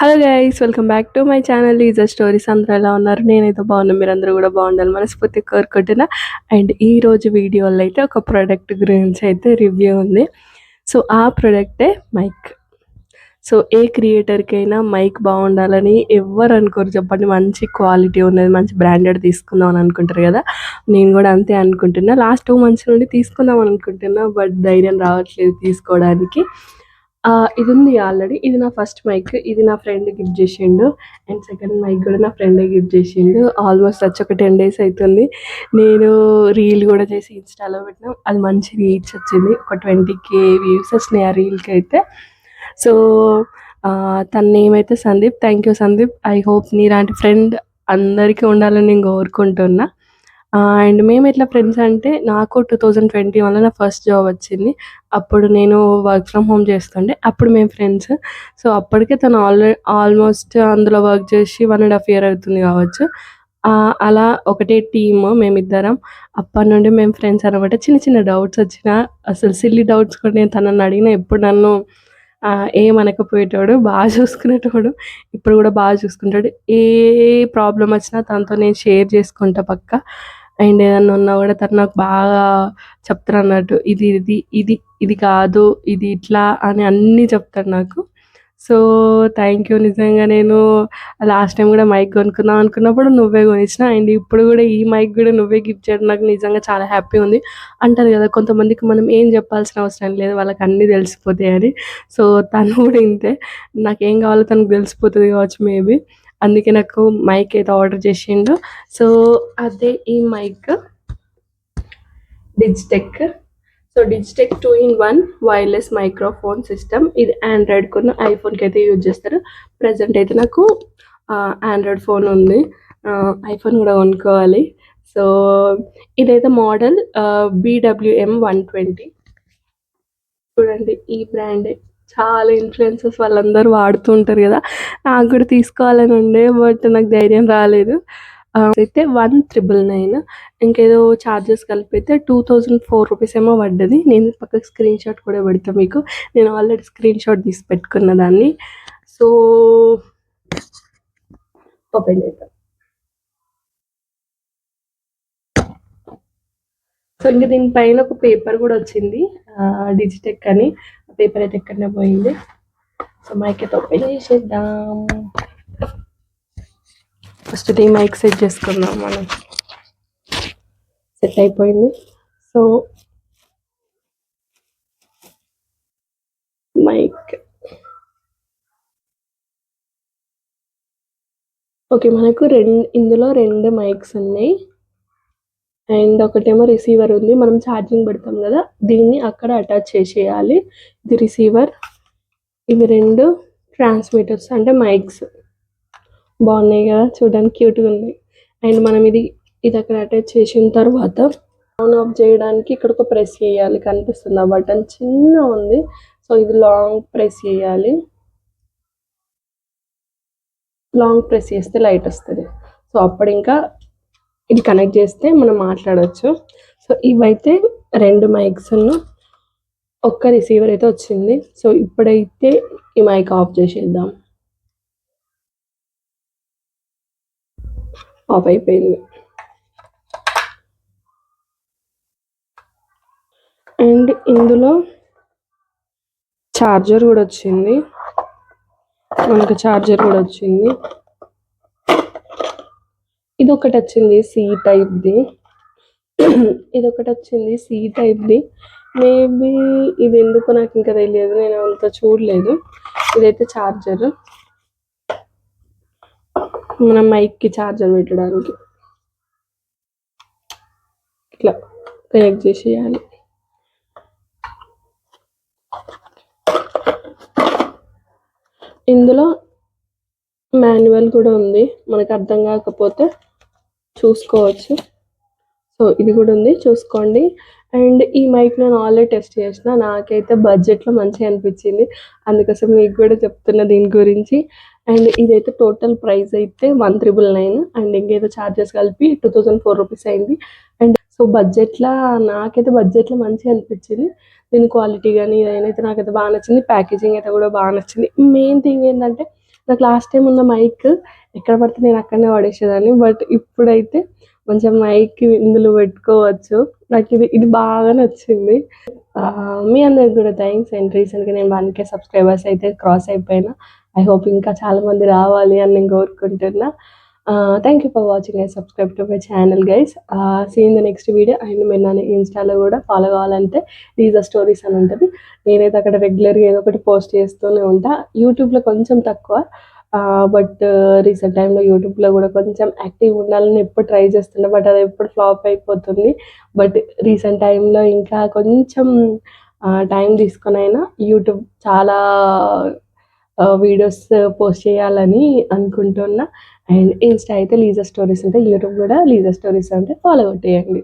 Hello guys, welcome back to my channel ఈజర్ stories. అందరూ ఎలా ఉన్నారు? నేనైతే బాగున్నాను. మీరందరూ కూడా బాగుండాలి మనస్ఫూర్తిగా కోరుకుంటున్నా. అండ్ ఈ రోజు వీడియోలో అయితే ఒక ప్రోడక్ట్ గురించి అయితే రివ్యూ ఉంది. సో ఆ ప్రోడక్టే మైక్. సో ఏ క్రియేటర్కైనా మైక్ బాగుండాలని ఎవ్వరు అనుకోరు చెప్పండి. మంచి క్వాలిటీ ఉన్నది, మంచి బ్రాండెడ్ తీసుకుందాం అని అనుకుంటారు కదా. నేను కూడా అంతే అనుకుంటున్నా. లాస్ట్ 2 months నుండి తీసుకుందాం అని అనుకుంటున్నా, బట్ ధైర్యం రావట్లేదు తీసుకోవడానికి. ఇది ఉంది ఆల్రెడీ. ఇది నా ఫస్ట్ మైక్. ఇది నా ఫ్రెండ్ గిఫ్ట్ చేసిండు. అండ్ సెకండ్ మైక్ కూడా నా ఫ్రెండే గిఫ్ట్ చేసిండు. ఆల్మోస్ట్ వచ్చి ఒక 10 days అవుతుంది. నేను రీల్ కూడా చేసి ఇన్స్టాలో పెట్టినా. అది మంచి రీచ్ వచ్చింది. ఒక 20k వ్యూస్ వచ్చినాయి ఆ రీల్కి అయితే. సో తన నేమ్ అయితే Sandeep. Thank you Sandeep. I hope నీలాంటి ఫ్రెండ్ అందరికీ ఉండాలని నేను కోరుకుంటున్నా. అండ్ మేము ఎట్లా ఫ్రెండ్స్ అంటే, నాకు 2021లో నా ఫస్ట్ జాబ్ వచ్చింది. అప్పుడు నేను వర్క్ ఫ్రమ్ హోమ్ చేస్తుండే. అప్పుడు మేము ఫ్రెండ్స్. సో అప్పటికే తను ఆల్మోస్ట్ అందులో వర్క్ చేసి 1.5 year అవుతుంది కావచ్చు. అలా ఒకటే టీమ్ మేమిద్దరం. అప్పటి నుండి మేము ఫ్రెండ్స్ అనమాట. చిన్న చిన్న డౌట్స్ వచ్చినా, అసలు సిల్లీ డౌట్స్ కూడా నేను తనని అడిగినా ఎప్పుడు నన్ను ఏమనకపోయేటోడు. బాగా చూసుకునేటోడు. ఇప్పుడు కూడా బాగా చూసుకుంటాడు. ఏ ప్రాబ్లమ్ వచ్చినా తనతో నేను షేర్ చేసుకుంటా పక్కా. అండ్ ఏదన్నా ఉన్నా కూడా తను నాకు బాగా చెప్తారన్నట్టు. ఇది ఇది ఇది ఇది కాదు, ఇది ఇట్లా అని అన్నీ చెప్తాడు నాకు. So thank you. నిజంగా నేను లాస్ట్ టైం కూడా మైక్ కొనుక్కుందాం అనుకున్నప్పుడు నువ్వే కొనిచ్చినావు. అండ్ ఇప్పుడు కూడా ఈ మైక్ కూడా నువ్వే గిఫ్ట్ చేయడం నాకు నిజంగా చాలా హ్యాపీ ఉంది. అంటారు కదా కొంతమందికి మనం ఏం చెప్పాల్సిన అవసరం లేదు, వాళ్ళకి అన్నీ తెలిసిపోతాయని. సో తను కూడా ఇంతే. నాకేం కావాలో తనకు తెలిసిపోతుంది కావచ్చు మేబీ. అందుకే నాకు మైక్ అయితే ఆర్డర్ చేసిండు. సో అదే ఈ mic Digitek. So Digitek 2-in-1 wireless microphone system. ఇది ఆండ్రాయిడ్ కొన్న ఐఫోన్కి అయితే యూజ్ చేస్తారు. ప్రజెంట్ అయితే నాకు ఆండ్రాయిడ్ ఫోన్ ఉంది. ఐఫోన్ కూడా కొనుక్కోవాలి. సో ఇదైతే మోడల్ BWM120. చూడండి, ఈ బ్రాండే. చాలా ఇన్ఫ్లుయెన్సర్స్ వాళ్ళందరూ వాడుతూ ఉంటారు కదా. నాకు కూడా తీసుకోవాలని ఉండే, బట్ నాకు ధైర్యం రాలేదు. అయితే 1999. ఇంకేదో ఛార్జెస్ కలిపి అయితే 2004 రూపీస్ ఏమో పడ్డది. నేను పక్కకు స్క్రీన్ షాట్ కూడా పెడతా మీకు. నేను ఆల్రెడీ స్క్రీన్ షాట్ తీసి పెట్టుకున్న దాన్ని. సో ఓపెన్ చేద్దాం. సో ఇంకా దీనిపైన ఒక పేపర్ కూడా వచ్చింది, డిజిటెక్ అని. ఆ పేపర్ అయితే ఎక్కడనే పోయింది. సో మైక్ అయితే ఓపెన్ చేసేద్దాం. ఫస్ట్ ఈ మైక్ సెట్ చేసుకుందాం మనం. సెట్ అయిపోయింది. So mic okay. మనకు ఇందులో 2 మైక్స్ ఉన్నాయి. అండ్ ఒకటేమో రిసీవర్ ఉంది. మనం ఛార్జింగ్ పెడతాం కదా, దీన్ని అక్కడ అటాచ్ చేసేయాలి. ఇది రిసీవర్. ఇవి 2 ట్రాన్స్మిటర్స్ అంటే మైక్స్. బాగున్నాయి కదా, చూడడానికి క్యూట్గా ఉన్నాయి. అండ్ మనం ఇది అక్కడ అటాచ్ చేసిన తర్వాత ఆన్ ఆఫ్ చేయడానికి ఇక్కడ ఒక ప్రెస్ చేయాలి. కనిపిస్తుంది ఆ బటన్, చిన్న ఉంది. సో ఇది లాంగ్ ప్రెస్ చేయాలి. లాంగ్ ప్రెస్ చేస్తే లైట్ వస్తుంది. సో అప్పుడు ఇంకా ఇది కనెక్ట్ చేస్తే మనం మాట్లాడవచ్చు. సో ఇవైతే 2 మైక్స్ ఒక్క రిసీవర్ అయితే వచ్చింది. సో ఇప్పుడైతే ఈ మైక్ ఆఫ్ చేసేద్దాం. ఆఫ్ అయిపోయింది. అండ్ ఇందులో ఛార్జర్ కూడా వచ్చింది. మనకు ఛార్జర్ కూడా వచ్చింది. ఇది ఒకటి వచ్చింది సి టైప్ది. ఇది ఒకటి వచ్చింది సి టైప్ది. మేబీ ఇది ఎందుకు నాకు ఇంకా తెలియదు, నేను అంత చూడలేదు. ఇదైతే ఛార్జర్, మన మైక్కి ఛార్జర్ పెట్టడానికి ఇట్లా కనెక్ట్ చేసేయాలి. ఇందులో మాన్యువల్ కూడా ఉంది, మనకు అర్థం కాకపోతే చూసుకోవచ్చు. సో ఇది కూడా ఉంది, చూసుకోండి. అండ్ ఈ మైక్ నేను ఆల్రెడీ టెస్ట్ చేసిన, నాకైతే బడ్జెట్లో మంచిగా అనిపించింది. అందుకోసం మీకు కూడా చెప్తున్నా దీని గురించి. అండ్ ఇదైతే టోటల్ ప్రైస్ అయితే 1,999. అండ్ ఇంకేదో ఛార్జెస్ కలిపి 2004 రూపీస్ అయింది. అండ్ సో బడ్జెట్లో, నాకైతే బడ్జెట్లో మంచిగా అనిపించింది. దీని క్వాలిటీ కానీ ఏదైనా అయితే నాకైతే బాగా నచ్చింది. ప్యాకేజింగ్ అయితే కూడా బాగా నచ్చింది. మెయిన్ థింగ్ ఏంటంటే నాకు లాస్ట్ టైం ఉన్న మైక్ ఎక్కడ పడితే నేను అక్కడనే పడేసేదాన్ని. బట్ ఇప్పుడైతే మంచిగా మైక్ ఇందులో పెట్టుకోవచ్చు. నాకు ఇది బాగా నచ్చింది. మీ అందరికి కూడా థ్యాంక్స్. అండ్ రీసెంట్‌గా నేను 1,000 సబ్స్క్రైబర్స్ అయితే క్రాస్ అయిపోయినా. ఐ హోప్ ఇంకా చాలామంది రావాలి అని నేను కోరుకుంటున్నా. Thank you for watching and subscribe to my channel guys. See in the next video. And మీరు నన్ను ఇన్‌స్టాలో కూడా ఫాలో కావాలంటే లీజర్ స్టోరీస్ అని ఉంటది. నేనైతే అక్కడ రెగ్యులర్‌గా ఏదో ఒకటి పోస్ట్ చేస్తూనే ఉంటా. యూట్యూబ్‌లో కొంచెం తక్కువ. బట్ రీసెంట్ టైమ్‌లో యూట్యూబ్‌లో కూడా కొంచెం యాక్టివ్‌గా ఉండాలని ఎప్పుడు ట్రై చేస్తున్నా. బట్ అది ఎప్పుడు ఫ్లాప్ అయిపోతుంది. బట్ రీసెంట్ టైమ్‌లో ఇంకా కొంచెం టైం తీసుకొనైనా యూట్యూబ్ చాలా వీడియోస్ పోస్ట్ చేయాలని అనుకుంటున్నా. అండ్ ఇన్‌స్టా అయితే లీజర్ స్టోరీస్ ఉంటాయి. యూట్యూబ్ కూడా లీజర్ స్టోరీస్ అంటే ఫాలో కొట్టేయండి.